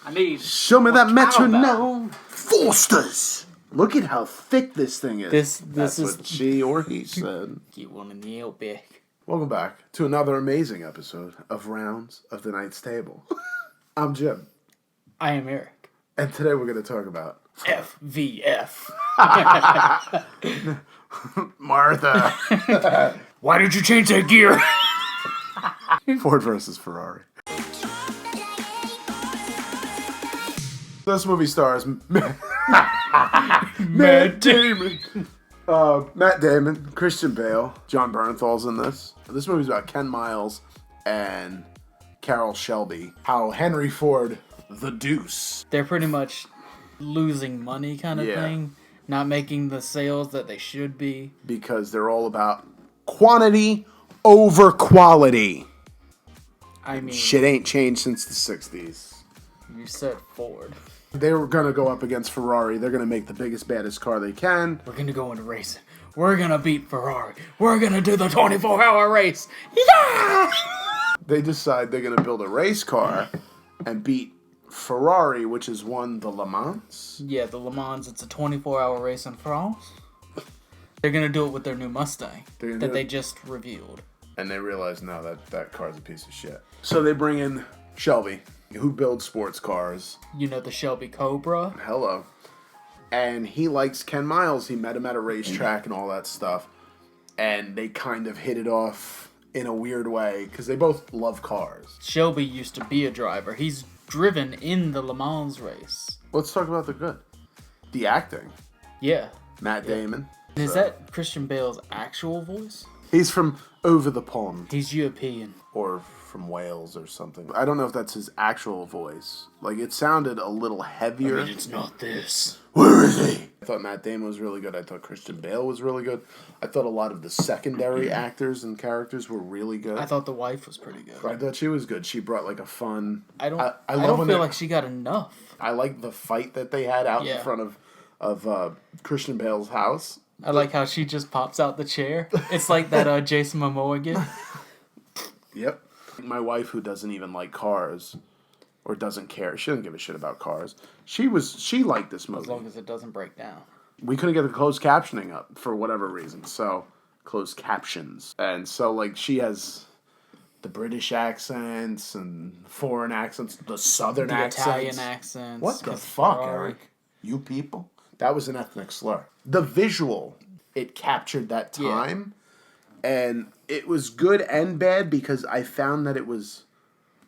I need. Show me that cowbell. metronome. Forsters. Look at how thick this thing is. This That's is what she or he said. get one in the back. Welcome back to another amazing episode of Rounds of the Knight's Table. I'm Jim. I am Eric. And today we're going to talk about FVF. Martha. Why did you change that gear? Ford versus Ferrari. This movie stars Matt Damon. Matt Damon, Christian Bale, John Bernthal's in this. This movie's about Ken Miles and Carroll Shelby. How Henry Ford, the Deuce. They're pretty much losing money kind of Yeah. thing. Not making the sales that they should be. Because they're all about quantity over quality. I mean, Shit ain't changed since the 60s. you said Ford. They were going to go up against Ferrari. They're going to make the biggest, baddest car they can. We're gonna go into racing. We're gonna beat Ferrari. We're gonna do the 24-hour race. Yeah! They decide they're going to build a race car and beat Ferrari, which has won the Le Mans. Yeah, the Le Mans, it's a 24-hour race in France. They're gonna do it with their new Mustang that they just revealed. And they realize, no, that car's a piece of shit. So they bring in Shelby, who builds sports cars. You know the Shelby Cobra? Hello. And he likes Ken Miles. He met him at a racetrack and all that stuff. And they kind of hit it off in a weird way because they both love cars. Shelby used to be a driver. He's driven in the Le Mans race. Let's talk about the good. The acting. Yeah. Matt Damon. Is that Christian Bale's actual voice? He's from over the pond. He's European. Or from Wales or something. I don't know if that's his actual voice. Like, it sounded a little heavier. I mean, it's not this. Where is he? I thought Matt Damon was really good. I thought Christian Bale was really good. I thought a lot of the secondary actors and characters were really good. I thought the wife was pretty good. I thought she was good. She brought like a fun. I don't love feel like she got enough. I like the fight that they had out in front of Christian Bale's house. I like how she just pops out the chair. It's like that Jason Momoa gif. Yep. My wife, who doesn't even like cars, or doesn't care, she doesn't give a shit about cars. She liked this movie. As long as it doesn't break down. We couldn't get the closed captioning up for whatever reason, so closed captions. And so, like, she has the British accents and foreign accents, the Southern accents. Italian accents. What the fuck, Eric? You people? That was an ethnic slur. The visual, it captured that time. And it was good and bad because I found that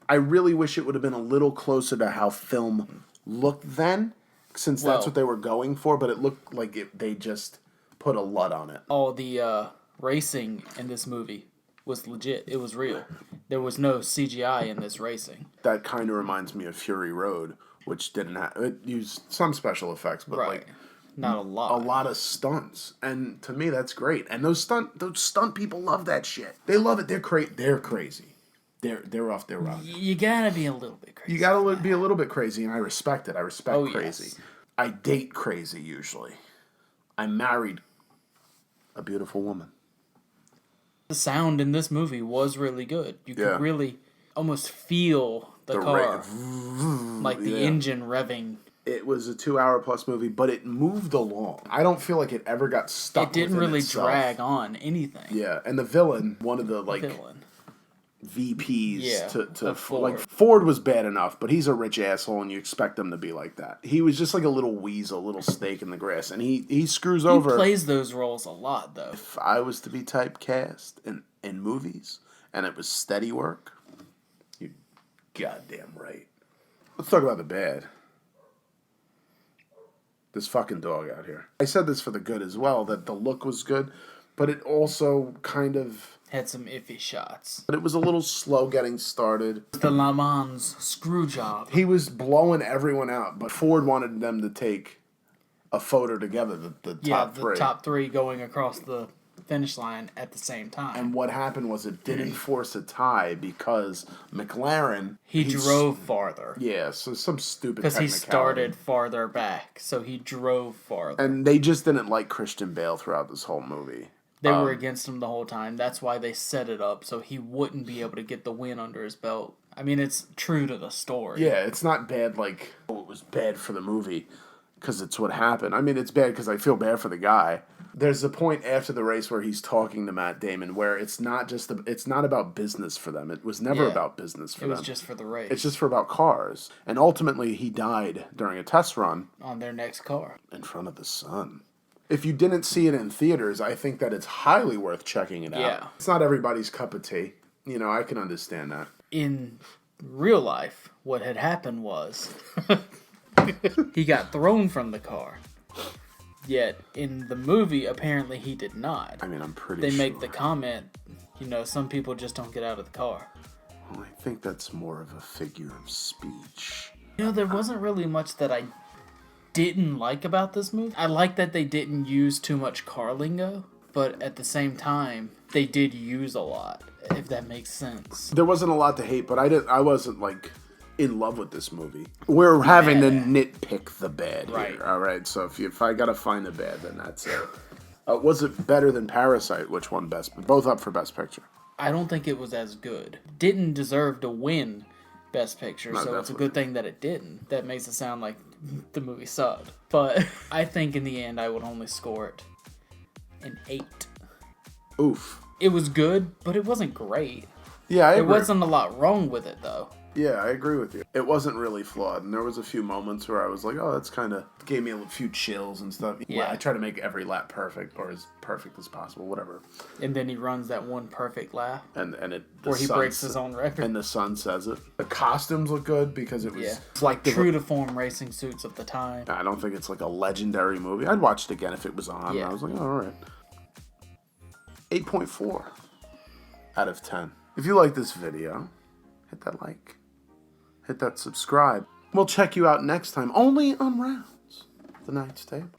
I really wish it would have been a little closer to how film looked then, since that's what they were going for, but it looked like they just put a LUT on it. All the racing in this movie was legit. It was real. There was no CGI in this racing. That kind of reminds me of Fury Road, which didn't have... It used some special effects, but like... Not a lot. A lot of stunts. And to me, that's great. And those stunt people love that shit. They love it. They're crazy. They're off their rocker. You gotta be a little bit crazy. You gotta be a little bit crazy, and I respect it. I respect crazy. Yes. I date crazy, usually. I married a beautiful woman. The sound in this movie was really good. You could really almost feel the car. Like the engine revving. It was a 2-hour-plus movie, but it moved along. I don't feel like it ever got stuck. It didn't really drag on anything. Yeah, and the villain, one of the VPs to Ford. Like Ford was bad enough, but he's a rich asshole, and you expect him to be like that. He was just like a little weasel, little snake in the grass, and he screws over. He plays those roles a lot, though. If I was to be typecast in movies, and it was steady work, you're goddamn right. Let's talk about the bad. This fucking dog out here. I said this for the good as well, that the look was good, but it also kind of... Had some iffy shots. But it was a little slow getting started. The Le Mans screw job. He was blowing everyone out, but Ford wanted them to take a photo together, the top three. The top three going across the finish line at the same time. And what happened was it didn't force a tie because McLaren... He drove farther. Yeah, so some stupid because he started farther back, so he drove farther. And they just didn't like Christian Bale throughout this whole movie. They were against him the whole time. That's why they set it up so he wouldn't be able to get the win under his belt. I mean, it's true to the story. Yeah, it's not bad like, oh, it was bad for the movie because it's what happened. I mean, it's bad because I feel bad for the guy. There's a point after the race where he's talking to Matt Damon where it's not about business for them. It was never about business for them. It was just for the race. It's just for about cars. And ultimately, he died during a test run. On their next car. In front of the sun. If you didn't see it in theaters, I think that it's highly worth checking it out. Yeah. It's not everybody's cup of tea. You know, I can understand that. In real life, what had happened was he got thrown from the car. Yet, in the movie, apparently he did not. I mean, I'm pretty sure. They sure. make the comment, you know, some people just don't get out of the car. Well, I think that's more of a figure of speech. You know, there wasn't really much that I didn't like about this movie. I like that they didn't use too much car lingo, but at the same time, they did use a lot, if that makes sense. There wasn't a lot to hate, but I wasn't, like, in love with this movie. We're having to nitpick the bad here, all right? So if I gotta find the bad, then that's it. Was it better than Parasite, which won both up for Best Picture? I don't think it was as good. Didn't deserve to win Best Picture, so it's a good thing that it didn't. That makes it sound like the movie sucked. But I think in the end I would only score it an 8. Oof. It was good, but it wasn't great. Yeah, I agree. There wasn't a lot wrong with it, though. Yeah, I agree with you. It wasn't really flawed, and there was a few moments where I was like, oh, that's kind of gave me a few chills and stuff. Yeah. I try to make every lap perfect, or as perfect as possible, whatever. And then he runs that one perfect lap. Where he breaks his own record. And the sun says it. The costumes look good because it was like true to form racing suits of the time. I don't think it's like a legendary movie. I'd watch it again if it was on. Yeah. I was like, oh, all right. 8.4 out of 10. If you like this video, hit that like. Hit that subscribe. We'll check you out next time, only on Rounds, the Knight's Table.